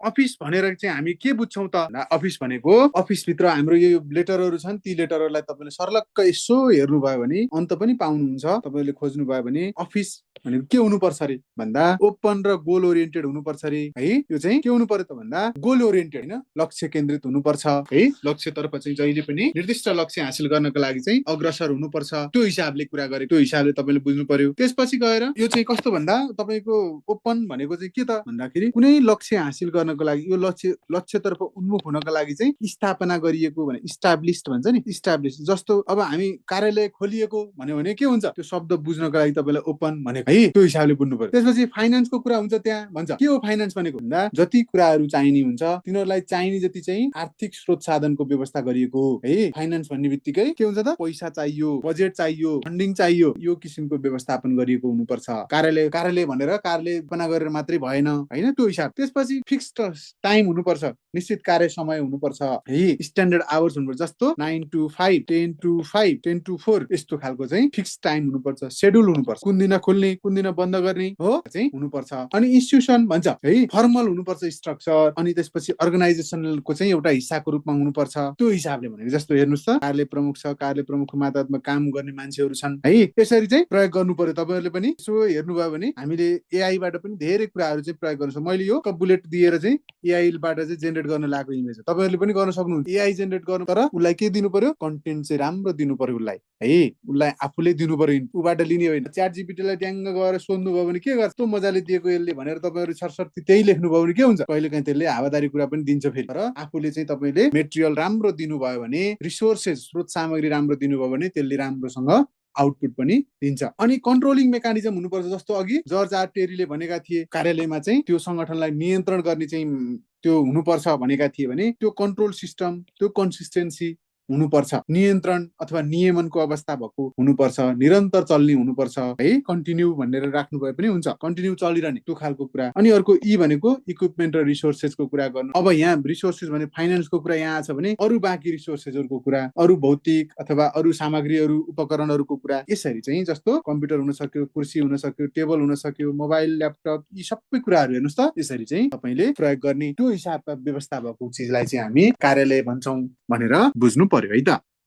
Office भनेर चाहिँ हामी के बुझ्छौँ त? अफिस भनेको अफिसभित्र हाम्रो यो लेटरहरू छन्, ती लेटरहरूलाई तपाईँले सर्लक्क यसो हेर्नुभयो भने अन्त पनि पाउनुहुन्छ। तपाईँले खोज्नुभयो भने अफिस भनेको के हुनुपर्छ अरे भन्दा ओपन र गोल ओरिएन्टेड हुनुपर्छ अरे है। यो चाहिँ के हुनु पर्यो त भन्दा गोल ओरिएन्टेड होइन, लक्ष्य केन्द्रित हुनुपर्छ है। लक्ष्यतर्फ चाहिँ जहिले पनि निर्दिष्ट लक्ष्य हासिल गर्नको लागि चाहिँ अग्रसर हुनुपर्छ। त्यो हिसाबले कुरा गरे, त्यो हिसाबले तपाईँले बुझ्नु पर्यो। त्यसपछि गएर यो चाहिँ कस्तो भन्दा तपाईँको ओपन भनेको चाहिँ के त भन्दाखेरि कुनै लक्ष्य हासिल गर्नको लागि यो लक्ष्यतर्फ उन्मुख हुनको लागि चाहिँ स्थापना गरिएको भने इस्टाब्लिस्ड भन्छ नि, इस्टाब्लिस। जस्तो अब हामी कार्यालय खोलिएको भन्यो भने के हुन्छ, त्यो शब्द बुझ्नको लागि तपाईँलाई ओपन भनेको है, त्यो हिसाबले बुझ्नु पर्यो। त्यसपछि फाइनेन्सको कुरा हुन्छ, त्यहाँ भन्छ के हो फाइनेन्स भनेको भन्दा जति कुराहरू चाहिने हुन्छ तिनीहरूलाई चाहिने जति चाहिँ आर्थिक स्रोत साधनको व्यवस्था गरिएको है। फाइनेन्स भन्ने बित्तिकै के हुन्छ त, पैसा चाहियो, बजेट चाहियो, फन्डिङ चाहियो, यो किसिमको व्यवस्थापन गरिएको हुनुपर्छ। कार्यालय भनेर कार्यालय बना गरेर मात्रै भएन होइन, त्यो हिसाब। त्यसपछि फिक्स्ड टाइम हुनुपर्छ, निश्चित कार्य समय हुनुपर्छ है। स्ट्यान्डर्ड आवर्स हुनुपर्छ, जस्तो 9 to 5, 10 to 5, 10 to 4 यस्तो खालको चाहिँ फिक्स टाइम हुनुपर्छ, शेड्युल हुनुपर्छ। कुन दिन खोल्ने कुन दिन बन्द गर्ने हो चाहिँ हुनुपर्छ। अनि इन्स्टिट्युसन भन्छ है, फर्मल हुनुपर्छ स्ट्रक्चर। अनि त्यसपछि अर्गनाइजेसनलको चाहिँ एउटा हिस्साको रूपमा हुनुपर्छ, त्यो हिसाबले भनेको। जस्तो हेर्नुहोस् त, कार्यालय प्रमुख छ, कार्यालय प्रमुखको मातहतमा काम गर्ने मान्छेहरू छन् है। यसरी चाहिँ प्रयोग गर्नु पर्यो। तपाईँहरूले पनि यसो हेर्नुभयो भने हामीले एआईबाट पनि धेरै कुराहरू चाहिँ प्रयोग गर्नु छ। मैले यो बुलेट दिएर चाहिँ एआईबाट चाहिँ जेनेरेट गर्न लागेको इमेज हो, तपाईँहरूले पनि गर्न सक्नुहुन्छ एआई जेनेरेट गर्नु। तर उसलाई के दिनु पर्यो, कन्टेन्ट चाहिँ राम्रो दिनु पर्यो उसलाई है। उसलाई आफूले दिनु पर्यो, उबाट लिने होइन। च्याट जीपीटीलाई ट्याङ्ग गएर सोध्नुभयो भने के गर्छ, त्यो मजाले दिएको यसले भनेर तपाईँहरू सरसर्ती त्यही लेख्नुभयो भने के हुन्छ, कहिलेकाहीँ त्यसले हावादारी कुरा पनि दिन्छ फेरि। तर आफूले चाहिँ तपाईँले मेटेरियल राम्रो दिनुभयो भने, रिसोर्सेस स्रोत सामग्री राम्रो दिनुभयो भने त्यसले राम्रोसँग आउटपुट पनि दिन्छ। अनि कन्ट्रोलिङ मेकानिजम हुनुपर्छ। जस्तो अघि जर्ज आर टेरीले भनेका थिए, कार्यालयमा चाहिँ त्यो संगठनलाई नियन्त्रण गर्ने चाहिँ त्यो हुनुपर्छ भनेका थिए भने त्यो कन्ट्रोल सिस्टम, त्यो कन्सिस्टेन्सी हुनुपर्छ, नियन्त्रण अथवा नियमनको अवस्था भएको हुनुपर्छ, निरन्तर चल्ने हुनुपर्छ है। कन्टिन्यू भनेर राख्नु भए पनि हुन्छ, कन्टिन्यू चलिरहने त्यो खालको कुरा। अनि अर्को ई भनेको इक्विपमेन्ट र रिसोर्सेसको कुरा गर्नु। अब यहाँ रिसोर्सेस भने फाइनेन्सको कुरा यहाँ छ भने अरू बाँकी रिसोर्सेसहरूको कुरा, अरू भौतिक अथवा अरू सामग्रीहरू उपकरणहरूको कुरा। यसरी चाहिँ जस्तो कम्प्युटर हुन सक्यो, कुर्सी हुन सक्यो, टेबल हुन सक्यो, मोबाइल, ल्यापटप, यी सबै कुराहरू हेर्नुहोस् त, यसरी चाहिँ तपाईँले प्रयोग गर्ने। त्यो हिसाबका व्यवस्था भएको चिजलाई चाहिँ हामी कार्यालय भन्छौँ भनेर बुझ्नु पर्यो है त।